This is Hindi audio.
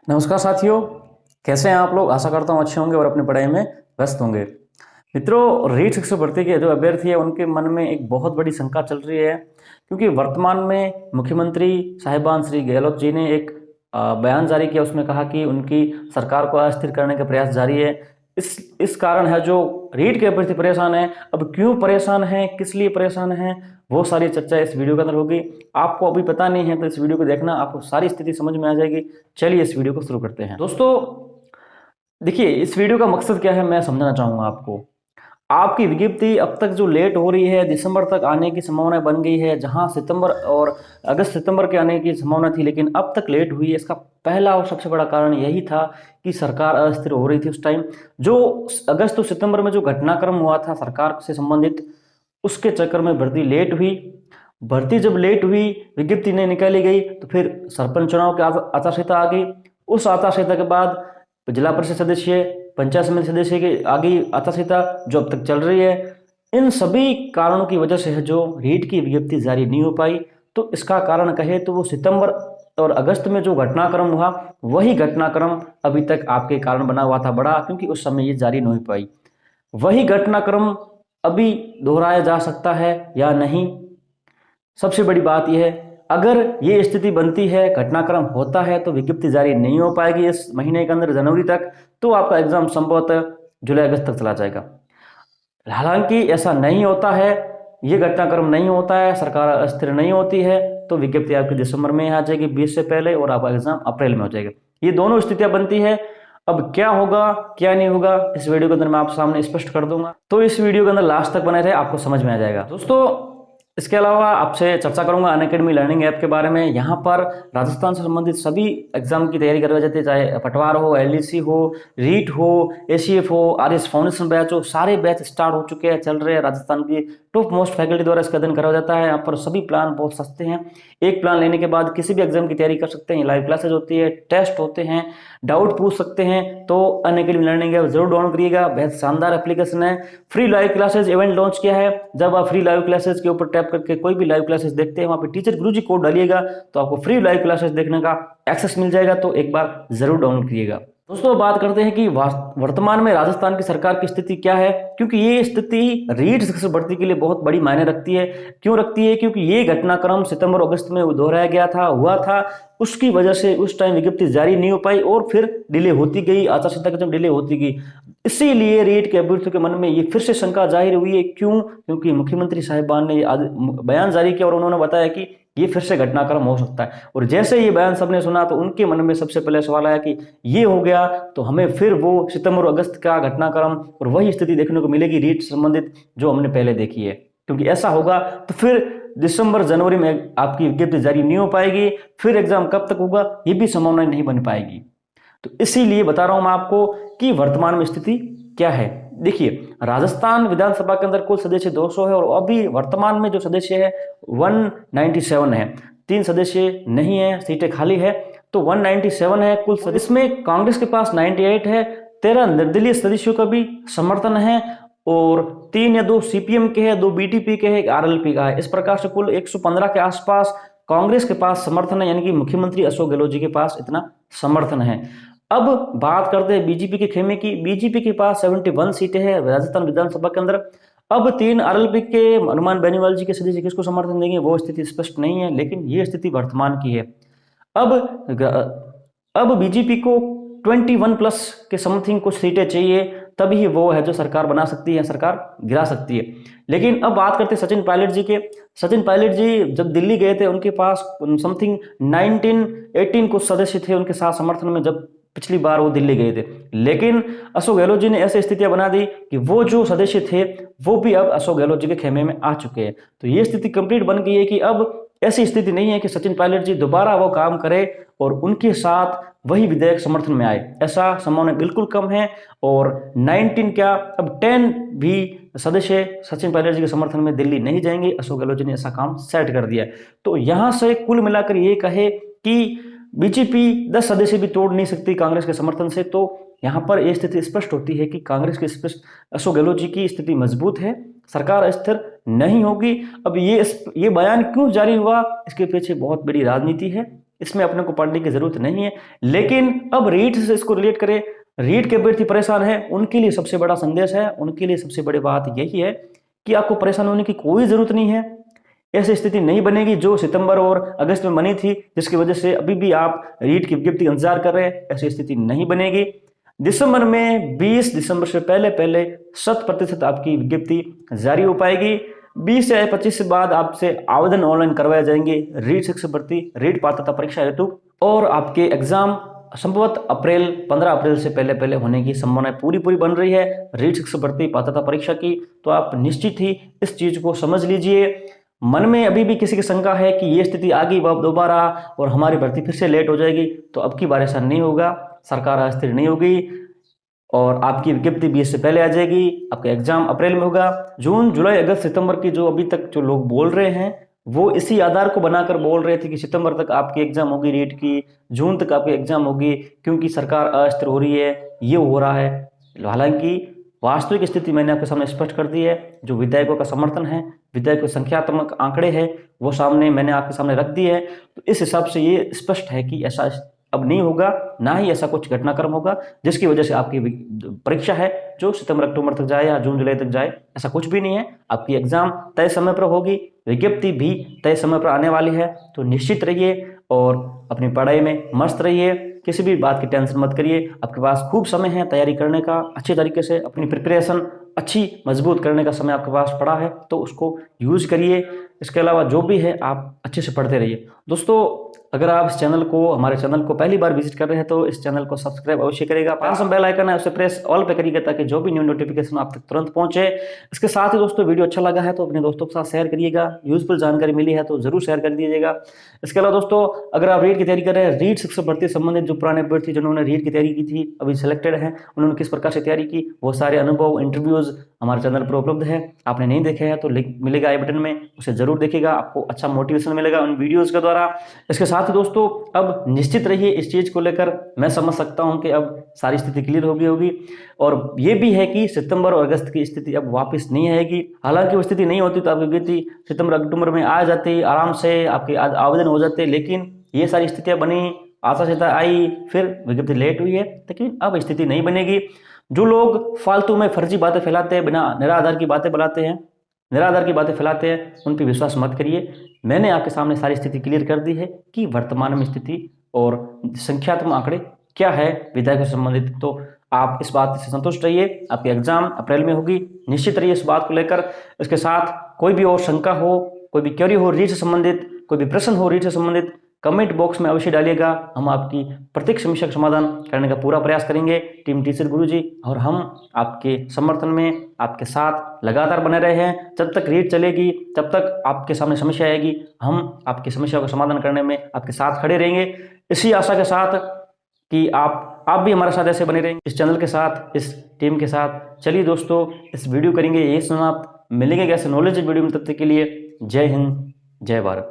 नमस्कार साथियों, कैसे हैं आप लोग। आशा करता हूँ अच्छे होंगे और अपनी पढ़ाई में व्यस्त होंगे। मित्रों, रीट शिक्षक भर्ती के जो अभ्यर्थी है उनके मन में एक बहुत बड़ी शंका चल रही है, क्योंकि वर्तमान में मुख्यमंत्री साहिबान श्री गहलोत जी ने एक बयान जारी किया। उसमें कहा कि उनकी सरकार को अस्थिर करने का प्रयास जारी है। इस कारण है जो रीट के अभ्यर्थी परेशान है। अब क्यों परेशान है, किस लिए परेशान है, वो सारी चर्चा इस वीडियो के अंदर होगी। आपको अभी पता नहीं है तो इस वीडियो को देखना, आपको सारी स्थिति समझ में आ जाएगी। चलिए इस वीडियो को शुरू करते हैं। दोस्तों देखिए, इस वीडियो का मकसद क्या है मैं समझाना चाहूंगा आपको। आपकी विज्ञप्ति अब तक जो लेट हो रही है, दिसंबर तक आने की संभावना बन गई है, जहां सितंबर और अगस्त सितंबर के आने की संभावना थी, लेकिन अब तक लेट हुई है। इसका पहला और सबसे बड़ा कारण यही था कि सरकार अस्थिर हो रही थी उस टाइम। जो अगस्त और सितंबर में जो घटनाक्रम हुआ था सरकार से संबंधित, उसके चक्कर में भर्ती लेट हुई। भर्ती जब लेट हुई, विज्ञप्ति नहीं निकाली गई, तो फिर सरपंच चुनाव की आचार संहिता आ गई। उस आचार संहिता के बाद जिला परिषद सदस्य, पंचायत समिति सदस्य की आ गई आचार संहिता, जो अब तक चल रही है। इन सभी कारणों की वजह से है जो रीट की विज्ञप्ति जारी नहीं हो पाई। तो इसका कारण कहे तो वो सितंबर और अगस्त में जो घटनाक्रम हुआ, वही घटनाक्रम अभी तक आपके कारण बना हुआ था बड़ा, क्योंकि उस समय ये जारी नहीं हो पाई। वही घटनाक्रम अभी दोहराया जा सकता है या नहीं, सबसे बड़ी बात यह है। अगर ये स्थिति बनती है, घटनाक्रम होता है, तो विज्ञप्ति जारी नहीं हो पाएगी इस महीने के अंदर, जनवरी तक। तो आपका एग्जाम संभवतः जुलाई अगस्त तक चला जाएगा। हालांकि ऐसा नहीं होता है, ये घटनाक्रम नहीं होता है, सरकार अस्थिर नहीं होती है, तो विज्ञप्ति आपकी दिसंबर में आ जाएगी 20 से पहले, और आपका एग्जाम अप्रैल में हो जाएगा। ये दोनों स्थितियां बनती है। अब क्या होगा क्या नहीं होगा, इस वीडियो के अंदर मैं आप सामने स्पष्ट कर दूंगा, तो इस वीडियो के अंदर लास्ट तक बने रहे, आपको समझ में आ जाएगा। दोस्तों, इसके अलावा आपसे चर्चा करूंगा अनअकैडमी लर्निंग ऐप के बारे में। यहाँ पर राजस्थान से संबंधित सभी एग्जाम की तैयारी करवाई जाती है, चाहे पटवार हो, एलडीसी हो, रीट हो, एसीएफ हो, आरएस फाउंडेशन बैच हो। सारे बैच स्टार्ट हो चुके हैं, चल रहे हैं। राजस्थान की टॉप मोस्ट फैकल्टी द्वारा इसका अध्ययन कराया जाता है। यहाँ पर सभी प्लान बहुत सस्ते हैं। एक प्लान लेने के बाद किसी भी एग्जाम की तैयारी कर सकते हैं। लाइव क्लासेज होती है, टेस्ट होते हैं, डाउट पूछ सकते हैं। तो अनअकैडमी लर्निंग ऐप जरूर डाउनलोड करिएगा, बेहद शानदार एप्लीकेशन है। Free live classes event launch किया है। जब आप फ्री लाइव क्लासेज के ऊपर टैप करके कोई भी लाइव क्लासेस देखते हैं, वहां पे टीचर गुरुजी कोड डालिएगा तो आपको फ्री लाइव क्लासेस देखने का एक्सेस मिल जाएगा। तो एक बार जरूर डाउनलोड करिएगा। दोस्तों, बात करते हैं कि वर्तमान में राजस्थान की सरकार की स्थिति क्या है, क्योंकि ये स्थिति रीट शिक्षक भर्ती के लिए बहुत बड़ी मायने रखती है। क्यों रखती है? क्योंकि ये घटनाक्रम सितंबर अगस्त में दोहराया गया था, हुआ था। उसकी वजह से उस टाइम विज्ञप्ति जारी नहीं हो पाई और फिर डिले होती गई, आचार संहिता की जब डिले होती गई। इसीलिए रीट के अभ्यर्थियों के मन में ये फिर से शंका जाहिर हुई है। क्यों? क्योंकि मुख्यमंत्री साहिबान ने बयान जारी किया और उन्होंने बताया कि ये फिर से घटनाक्रम हो सकता है। और जैसे ये बयान सबने सुना तो उनके मन में सबसे पहले सवाल आया कि ये हो गया तो हमें फिर वो सितंबर और अगस्त का घटनाक्रम और वही स्थिति देखने को मिलेगी रीट संबंधित जो हमने पहले देखी है। क्योंकि ऐसा होगा तो फिर दिसंबर जनवरी में आपकी विज्ञप्ति जारी नहीं हो पाएगी। फिर एग्जाम कब तक होगा ये भी संभावना नहीं बन पाएगी। तो इसीलिए बता रहा हूं मैं आपको कि वर्तमान में स्थिति क्या है। देखिए, राजस्थान विधानसभा के अंदर कुल सदस्य 200 है और अभी वर्तमान में जो सदस्य है 197 है। 3 सदस्य नहीं है, सीटें खाली है, तो 197 है कुल सदस्य। इसमें कांग्रेस के पास 98 है, 13 निर्दलीय सदस्यों का भी समर्थन है और 3 या 2 सीपीएम के हैं, 2 बीटीपी के हैं, 1 आरएलपी का है। इस प्रकार से कुल 115 के आसपास कांग्रेस के पास समर्थन है, यानी कि मुख्यमंत्री अशोक गहलोत जी के पास इतना समर्थन है। अब बात करते हैं बीजेपी के खेमे की। बीजेपी के पास 71 सीटें हैं राजस्थान विधानसभा के अंदर। अब 3 आरएलपी के हनुमान बेनीवाल जी के सदस्य किसको समर्थन देंगे वो स्थिति स्पष्ट नहीं है, लेकिन ये स्थिति वर्तमान की है। अब बीजेपी को 21 प्लस के समथिंग कुछ सीटें चाहिए, तभी वो है जो सरकार बना सकती है, सरकार गिरा सकती है। लेकिन अब बात करते हैं सचिन पायलट जी के। सचिन पायलट जी जब दिल्ली गए थे, उनके पास समथिंग 18 कुछ सदस्य थे उनके साथ समर्थन में, जब पिछली बार वो दिल्ली गए थे। लेकिन अशोक गहलोत जी ने ऐसी स्थितियां बना दी कि वो जो सदस्य थे वो भी अब अशोक गहलोत जी के खेमे में आ चुके हैं। तो ये स्थिति कंप्लीट बन गई है कि अब ऐसी स्थिति नहीं है कि सचिन पायलट जी दोबारा वो काम करे और उनके साथ वही विधेयक समर्थन में आए। ऐसा संभावना बिल्कुल कम है। और 19 क्या, अब 10 भी सदस्य सचिन पायलट जी के समर्थन में दिल्ली नहीं जाएंगे। अशोक गहलोत जी ने ऐसा काम सेट कर दिया। तो यहां से कुल मिलाकर ये कहे कि बीजेपी 10 सदस्य भी तोड़ नहीं सकती कांग्रेस के समर्थन से। तो यहां पर यह स्थिति स्पष्ट होती है कि कांग्रेस की अशोक गहलोत जी की स्थिति मजबूत है, सरकार अस्थिर नहीं होगी। अब ये बयान क्यों जारी हुआ, इसके पीछे बहुत बड़ी राजनीति है। इसमें अपने को पढ़ने की जरूरत नहीं है। लेकिन अब रीट से इसको रिलेट करें, रीट के अभ्यर्थी परेशान है, उनके लिए सबसे बड़ा संदेश है, उनके लिए सबसे बड़ी बात यही है कि आपको परेशान होने की कोई जरूरत नहीं है। ऐसी स्थिति नहीं बनेगी जो सितंबर और अगस्त में बनी थी, जिसकी वजह से अभी भी आप रीट की विज्ञप्ति का इंतजार कर रहे हैं। ऐसी स्थिति नहीं बनेगी। दिसंबर में 20 दिसंबर से पहले पहले 100% आपकी विज्ञप्ति जारी हो पाएगी। 20 या 25 से बाद आपसे आवेदन ऑनलाइन करवाए जाएंगे रीट शिक्षक भर्ती रीट पात्रता परीक्षा हेतु, और आपके एग्जाम संभवतः 15 अप्रैल से पहले पहले होने की संभावना पूरी बन रही है रीट शिक्षक भर्ती पात्रता परीक्षा की। तो आप निश्चित ही इस चीज को समझ लीजिए। मन में अभी भी किसी की शंका है कि ये स्थिति आ गई दोबारा और हमारी भर्ती फिर से लेट हो जाएगी, तो अब की बार ऐसा नहीं होगा। सरकार अस्थिर नहीं होगी और आपकी विज्ञप्ति 20 से पहले आ जाएगी। आपका एग्जाम अप्रैल में होगा। जून जुलाई अगस्त सितंबर की जो अभी तक जो लोग बोल रहे हैं वो इसी आधार को बनाकर बोल रहे थे कि सितंबर तक आपकी एग्जाम होगी रीट की, जून तक आपकी एग्जाम होगी, क्योंकि सरकार अस्थिर हो रही है, ये हो रहा है। हालांकि वास्तविक स्थिति मैंने आपके सामने स्पष्ट कर दी है। जो विधायकों का समर्थन है, विधायकों संख्यात्मक आंकड़े हैं, वो सामने मैंने आपके सामने रख दिए है। तो इस हिसाब से ये स्पष्ट है कि ऐसा अब नहीं होगा, ना ही ऐसा कुछ घटनाक्रम होगा जिसकी वजह से आपकी परीक्षा है जो सितंबर अक्टूबर तक जाए या जून जुलाई तक जाए, ऐसा कुछ भी नहीं है। आपकी एग्जाम तय समय पर होगी, विज्ञप्ति भी तय समय पर आने वाली है। तो निश्चित रहिए और अपनी पढ़ाई में मस्त रहिए, किसी भी बात की टेंशन मत करिए। आपके पास खूब समय है तैयारी करने का, अच्छे तरीके से अपनी प्रिपरेशन अच्छी मजबूत करने का समय आपके पास पड़ा है, तो उसको यूज करिए। इसके अलावा जो भी है आप अच्छे से पढ़ते रहिए। दोस्तों, अगर आप इस चैनल को, हमारे चैनल को पहली बार विजिट कर रहे हैं तो इस चैनल को सब्सक्राइब अवश्य करेगा। पास में बेल आइकन है उसे प्रेस ऑल पे करिएगा ताकि जो भी न्यू नोटिफिकेशन आप तक तुरंत पहुंचे। इसके साथ ही दोस्तों, वीडियो अच्छा लगा है तो अपने दोस्तों के साथ शेयर करिएगा। यूजफुल जानकारी मिली है तो जरूर शेयर कर दीजिएगा। इसके अलावा दोस्तों, अगर आप रीट की तैयारी कर रहे हैं, रीट शिक्षक भर्ती संबंधित जो पुराने अभ्यर्थी जिन्होंने रीट की तैयारी की थी, अभी सिलेक्टेड है, उन्होंने किस प्रकार से तैयारी की, वो सारे अनुभव इंटरव्यूज हमारे चैनल पर उपलब्ध है। आपने नहीं देखे हैं तो लिंक मिलेगा आई बटन में, उसे जरूर देखिएगा। आपको अच्छा मोटिवेशन मिलेगा उन वीडियोस के द्वारा। इसके साथ ही दोस्तों, अब निश्चित रहिए इस चीज को लेकर, मैं समझ सकता हूं कि अब सारी स्थिति क्लियर हो गई होगी, और ये भी है कि सितंबर और अगस्त की स्थिति अब वापस नहीं आएगी। हालांकि वो स्थिति नहीं होती तो आपकी विज्ञप्ति सितंबर अक्टूबर में आ जाती, आराम से आपके आवेदन हो जाते, लेकिन ये सारी स्थितियां बनी, आशा से आई, फिर विज्ञप्ति लेट हुई है। लेकिन अब स्थिति नहीं बनेगी। जो लोग फालतू में फर्जी बातें फैलाते हैं, बिना निराधार की बातें फैलाते हैं, उन पर विश्वास मत करिए। मैंने आपके सामने सारी स्थिति क्लियर कर दी है कि वर्तमान में स्थिति और संख्यात्मक आंकड़े क्या है विधायकों से संबंधित। तो आप इस बात से संतुष्ट रहिए। आपकी एग्जाम अप्रैल में होगी, निश्चित रहिए इस बात को लेकर। इसके साथ कोई भी और शंका हो, कोई भी क्वेरी हो रीट से संबंधित, कोई भी प्रश्न हो रीट से संबंधित, कमेंट बॉक्स में अवश्य डालिएगा। हम आपकी प्रत्येक समस्या का समाधान करने का पूरा प्रयास करेंगे। टीम टीचर गुरुजी और हम आपके समर्थन में आपके साथ लगातार बने रहे हैं। जब तक रीट चलेगी, तब तक आपके सामने समस्या आएगी, हम आपकी समस्या का समाधान करने में आपके साथ खड़े रहेंगे। इसी आशा के साथ कि आप भी हमारे साथ ऐसे बने रहेंगे, इस चैनल के साथ, इस टीम के साथ। चलिए दोस्तों, इस वीडियो करेंगे यही समाप्त। मिलेंगे कैसे नॉलेज वीडियो में, तब तक के लिए जय हिंद, जय भारत।